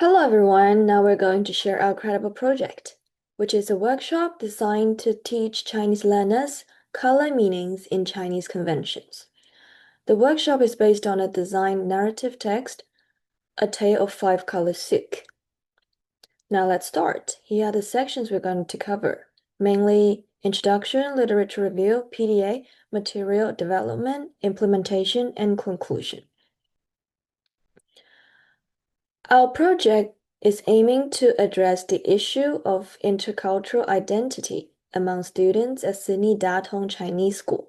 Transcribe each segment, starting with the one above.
Hello everyone, now we're going to share our credible project, which is a workshop designed to teach Chinese learners color meanings in Chinese conventions. The workshop is based on a design narrative text, A Tale of Five Colors Silk. Now let's start. Here are the sections we're going to cover, mainly Introduction, Literature Review, PDA, Material Development, Implementation, and Conclusion. Our project is aiming to address the issue of intercultural identity among students at Sydney Datong Chinese School.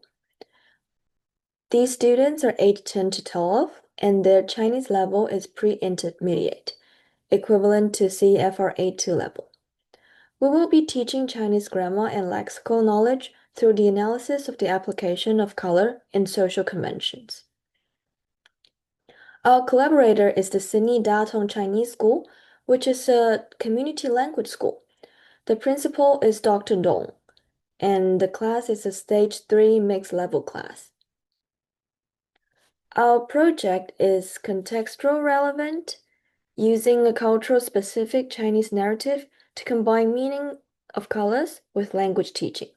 These students are aged 10 to 12, and their Chinese level is pre-intermediate, equivalent to CFR A2 level. We will be teaching Chinese grammar and lexical knowledge through the analysis of the application of color in social conventions. Our collaborator is the Sydney Datong Chinese School, which is a community language school. The principal is Dr. Dong, and the class is a Stage 3 mixed level class. Our project is contextual relevant, using a cultural specific Chinese narrative to combine meaning of colors with language teaching.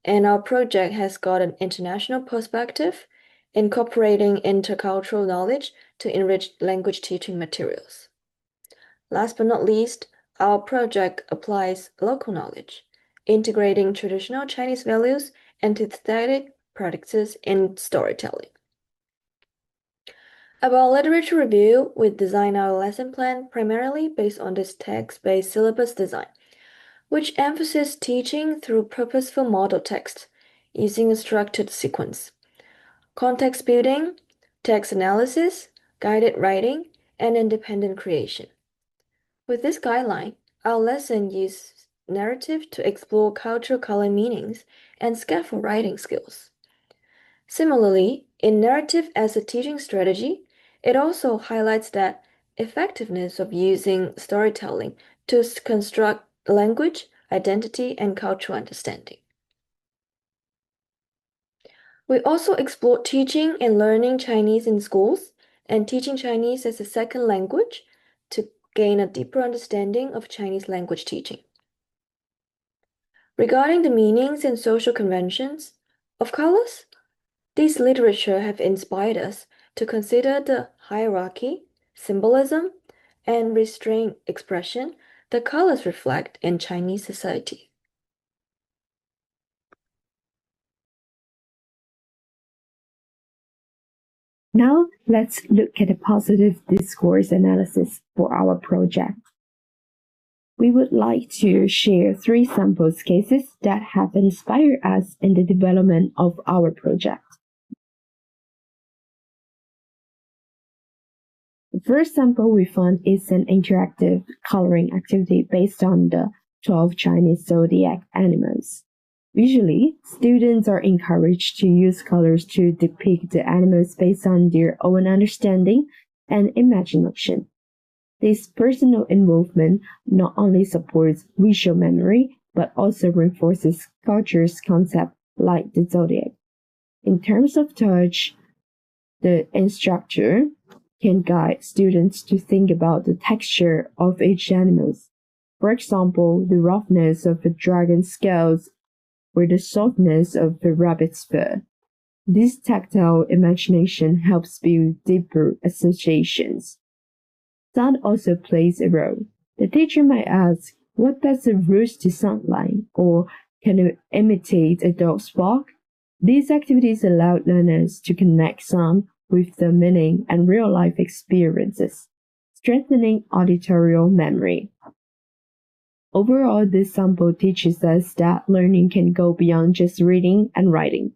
And our project has got an international perspective, incorporating intercultural knowledge to enrich language teaching materials. Last but not least, our project applies local knowledge, integrating traditional Chinese values and aesthetic practices in storytelling. About literature review, we design our lesson plan primarily based on this text-based syllabus design, which emphasizes teaching through purposeful model text using a structured sequence, context building, text analysis, guided writing, and independent creation. With this guideline, our lesson uses narrative to explore cultural color meanings and scaffold writing skills. Similarly, in narrative as a teaching strategy, it also highlights that effectiveness of using storytelling to construct language, identity, and cultural understanding. We also explore teaching and learning Chinese in schools and teaching Chinese as a second language to gain a deeper understanding of Chinese language teaching. Regarding the meanings and social conventions of colors, these literature have inspired us to consider the hierarchy, symbolism, and restrained expression that colors reflect in Chinese society. Now, let's look at a positive discourse analysis for our project. We would like to share 3 sample cases that have inspired us in the development of our project. The first sample we found is an interactive coloring activity based on the 12 Chinese zodiac animals. Visually, students are encouraged to use colors to depict the animals based on their own understanding and imagination. This personal involvement not only supports visual memory, but also reinforces culture's concept like the zodiac. In terms of touch, the instructor can guide students to think about the texture of each animal. For example, the roughness of a dragon's scales or the softness of a rabbit's fur. This tactile imagination helps build deeper associations. Sound also plays a role. The teacher might ask, what does a rooster sound like? Or can it imitate a dog's bark? These activities allow learners to connect sound with the meaning and real-life experiences, strengthening auditorial memory. Overall, this sample teaches us that learning can go beyond just reading and writing.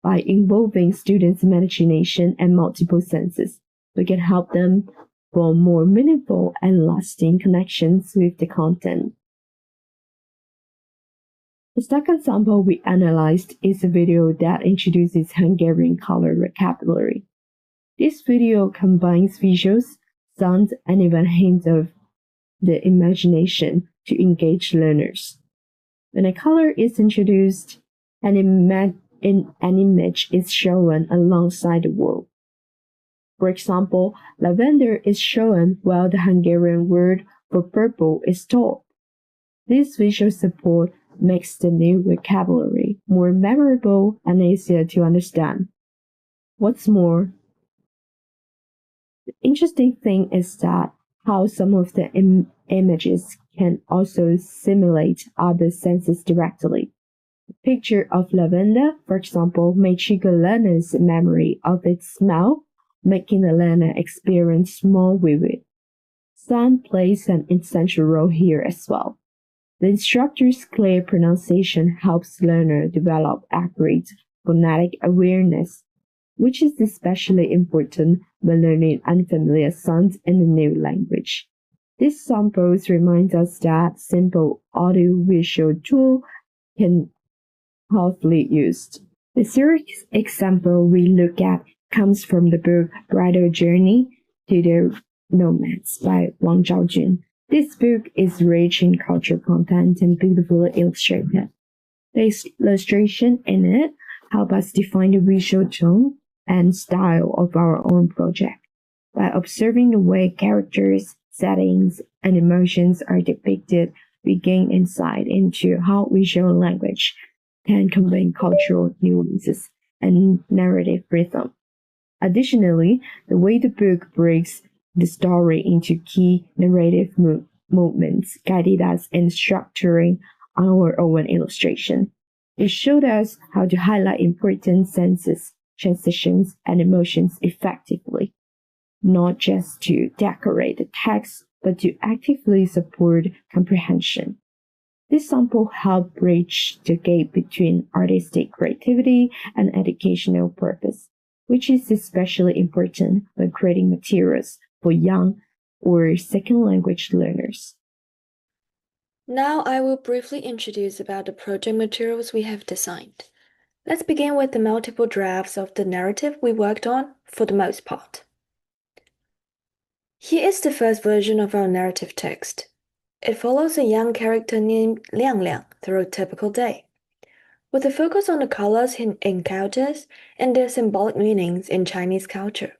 By involving students' imagination and multiple senses, we can help them form more meaningful and lasting connections with the content. The second sample we analyzed is a video that introduces Hungarian color vocabulary. This video combines visuals, sounds, and even hints of the imagination to engage learners. When a color is introduced, an image is shown alongside the word. For example, lavender is shown while the Hungarian word for purple is told. This visual support makes the new vocabulary more memorable and easier to understand. What's more, the interesting thing is that how some of the images can also simulate other senses directly. A picture of lavender, for example, may trigger learners' memory of its smell, making the learner experience more vivid. Sound plays an essential role here as well. The instructor's clear pronunciation helps learner develop accurate phonetic awareness, which is especially important when learning unfamiliar sounds in a new language. This samples reminds us that simple audio-visual tool can powerfully used. The series example we look at comes from the book Bridal Journey to the Nomads by Wang Zhaojun. This book is rich in cultural content and beautifully illustrated. The illustration in it help us define the visual tone and style of our own project. By observing the way characters, settings, and emotions are depicted, we gain insight into how visual language can convey cultural nuances and narrative rhythm. Additionally, the way the book breaks the story into key narrative movements guided us in structuring our own illustration. It showed us how to highlight important senses, transitions, and emotions effectively, not just to decorate the text, but to actively support comprehension. This sample helped bridge the gap between artistic creativity and educational purpose, which is especially important when creating materials for young or second language learners. Now I will briefly introduce about the project materials we have designed. Let's begin with the multiple drafts of the narrative we worked on for the most part. Here is the first version of our narrative text. It follows a young character named Liang Liang through a typical day, with a focus on the colors he encounters and their symbolic meanings in Chinese culture.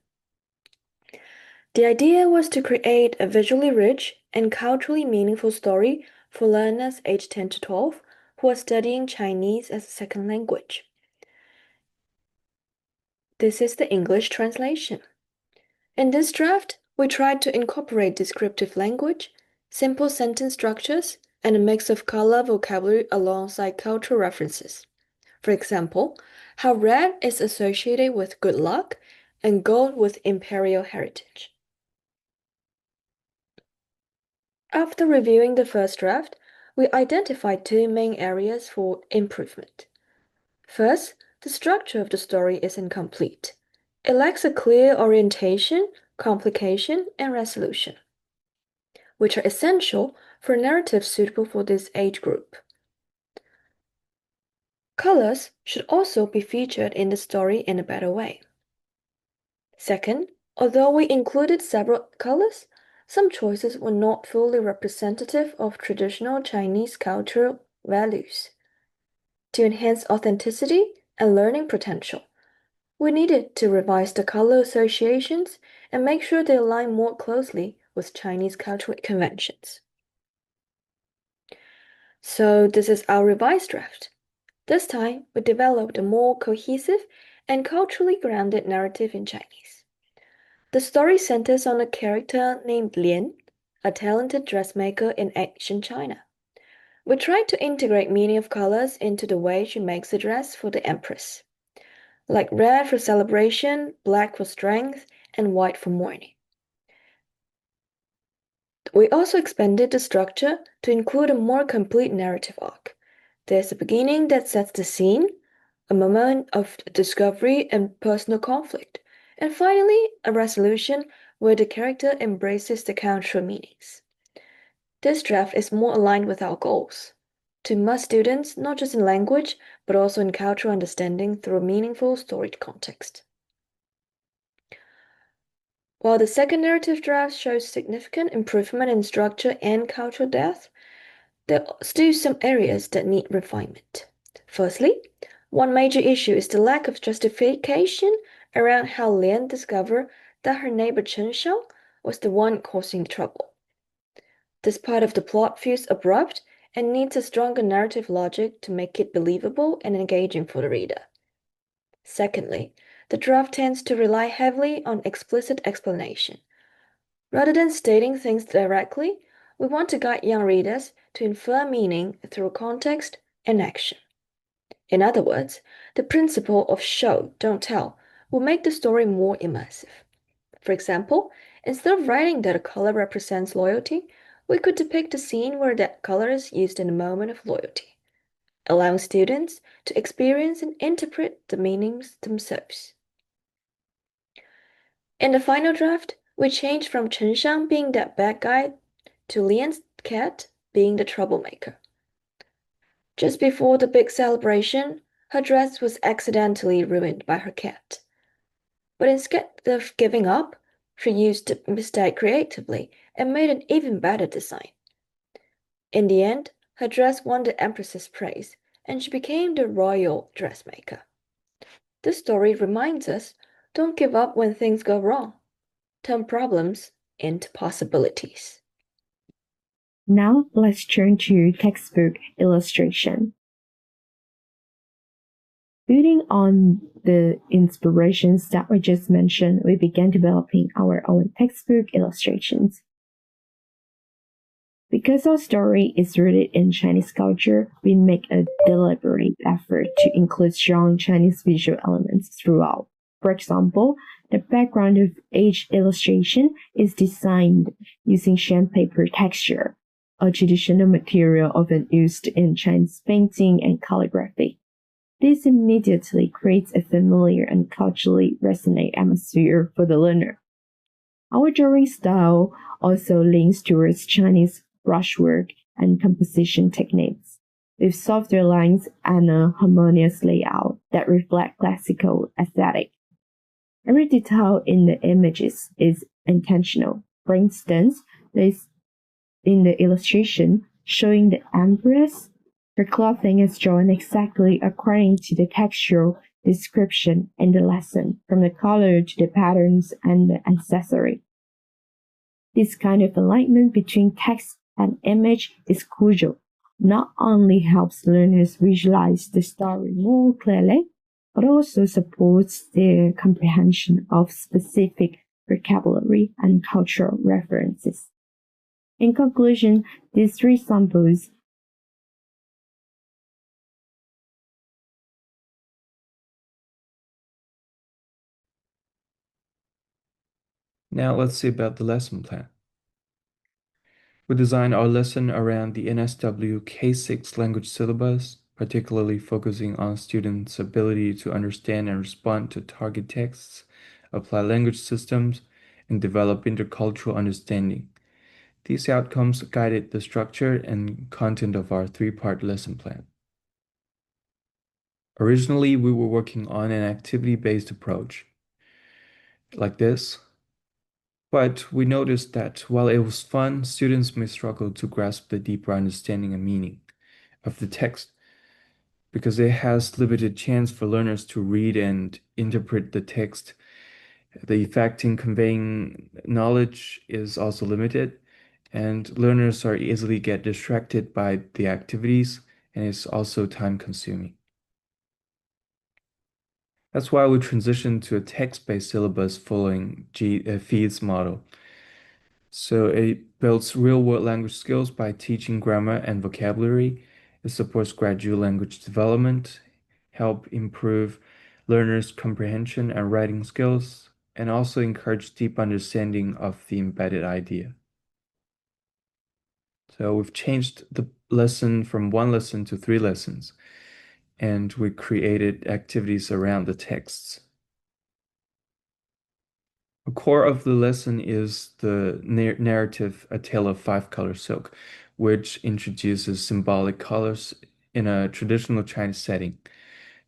The idea was to create a visually rich and culturally meaningful story for learners aged 10 to 12 who are studying Chinese as a second language. This is the English translation. In this draft, we tried to incorporate descriptive language, simple sentence structures, and a mix of color vocabulary alongside cultural references. For example, how red is associated with good luck and gold with imperial heritage. After reviewing the first draft, we identified two main areas for improvement. First, the structure of the story is incomplete. It lacks a clear orientation, complication, and resolution, which are essential for narratives suitable for this age group. Colors should also be featured in the story in a better way. Second, although we included several colors, some choices were not fully representative of traditional Chinese cultural values. To enhance authenticity and learning potential, we needed to revise the color associations and make sure they align more closely with Chinese cultural conventions. So this is our revised draft. This time, we developed a more cohesive and culturally grounded narrative in Chinese. The story centers on a character named Lian, a talented dressmaker in ancient China. We tried to integrate meaning of colors into the way she makes a dress for the empress, like red for celebration, black for strength, and white for mourning. We also expanded the structure to include a more complete narrative arc. There's a beginning that sets the scene, a moment of discovery and personal conflict, and finally, a resolution where the character embraces the cultural meanings. This draft is more aligned with our goals to immerse students not just in language, but also in cultural understanding through a meaningful story context. While the second narrative draft shows significant improvement in structure and cultural depth, there are still some areas that need refinement. Firstly, one major issue is the lack of justification around how Lian discovered that her neighbor Chen was the one causing trouble. This part of the plot feels abrupt and needs a stronger narrative logic to make it believable and engaging for the reader. Secondly, the draft tends to rely heavily on explicit explanation. Rather than stating things directly, we want to guide young readers to infer meaning through context and action. In other words, the principle of show, don't tell will make the story more immersive. For example, instead of writing that a color represents loyalty, we could depict a scene where that color is used in a moment of loyalty, allowing students to experience and interpret the meanings themselves. In the final draft, we changed from Chen Shang being that bad guy to Lian's cat being the troublemaker. Just before the big celebration, her dress was accidentally ruined by her cat. But instead of giving up, she used the mistake creatively and made an even better design. In the end, her dress won the Empress's praise, and she became the royal dressmaker. This story reminds us, don't give up when things go wrong. Turn problems into possibilities. Now let's turn to textbook illustration. Building on the inspirations that we just mentioned, we began developing our own textbook illustrations. Because our story is rooted in Chinese culture, we make a deliberate effort to include strong Chinese visual elements throughout. For example, the background of each illustration is designed using sandpaper texture, a traditional material often used in Chinese painting and calligraphy. This immediately creates a familiar and culturally resonant atmosphere for the learner. Our drawing style also leans towards Chinese brushwork and composition techniques, with softer lines and a harmonious layout that reflect classical aesthetic. Every detail in the images is intentional. For instance, there's in the illustration showing the Empress, her clothing is drawn exactly according to the textual description in the lesson, from the color to the patterns and the accessory. This kind of alignment between text and image is crucial. Not only helps learners visualize the story more clearly, but also supports their comprehension of specific vocabulary and cultural references. In conclusion, these three samples Now let's see about the lesson plan. We designed our lesson around the NSW K6 language syllabus, particularly focusing on students' ability to understand and respond to target texts, apply language systems, and develop intercultural understanding. These outcomes guided the structure and content of our three-part lesson plan. Originally, we were working on an activity-based approach, like this. But we noticed that while it was fun, students may struggle to grasp the deeper understanding and meaning of the text because it has limited chance for learners to read and interpret the text. The effect in conveying knowledge is also limited, and learners are easily get distracted by the activities, and it's also time consuming. That's why we transitioned to a text-based syllabus following Feed's model. So it builds real-world language skills by teaching grammar and vocabulary. It supports gradual language development, help improve learners' comprehension and writing skills, and also encourage deep understanding of the embedded idea. So we've changed the lesson from one lesson to 3 lessons, and we created activities around the texts. The core of the lesson is the narrative A Tale of Five Color Silk, which introduces symbolic colors in a traditional Chinese setting.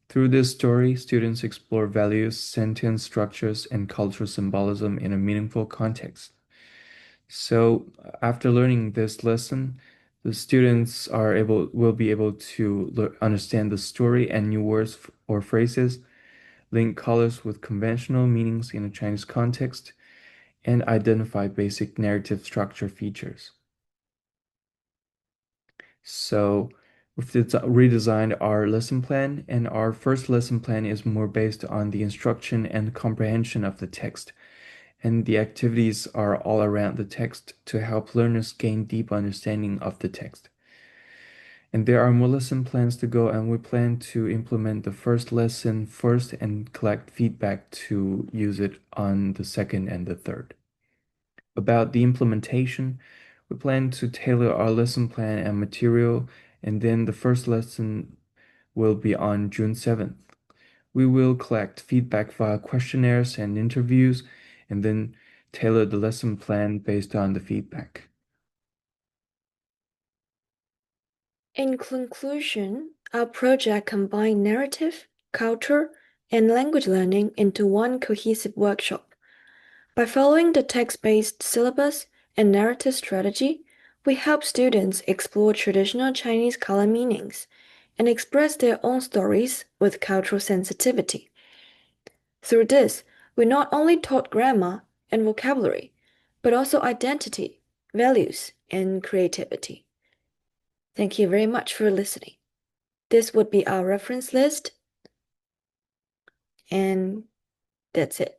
Through this story, students explore values, sentence structures, and cultural symbolism in a meaningful context. So, after learning this lesson, the students will be able to understand the story and new words or phrases, link colors with conventional meanings in a Chinese context, and identify basic narrative structure features. So we've redesigned our lesson plan, and our first lesson plan is more based on the instruction and comprehension of the text. And the activities are all around the text to help learners gain deep understanding of the text. And there are more lesson plans to go, and we plan to implement the first lesson first and collect feedback to use it on the second and the third. About the implementation, we plan to tailor our lesson plan and material, and then the first lesson will be on June 7th. We will collect feedback via questionnaires and interviews, and then tailor the lesson plan based on the feedback. In conclusion, our project combined narrative, culture, and language learning into one cohesive workshop. By following the text-based syllabus and narrative strategy, we help students explore traditional Chinese color meanings and express their own stories with cultural sensitivity. Through this, we not only taught grammar and vocabulary, but also identity, values, and creativity. Thank you very much for listening. This would be our reference list, and that's it.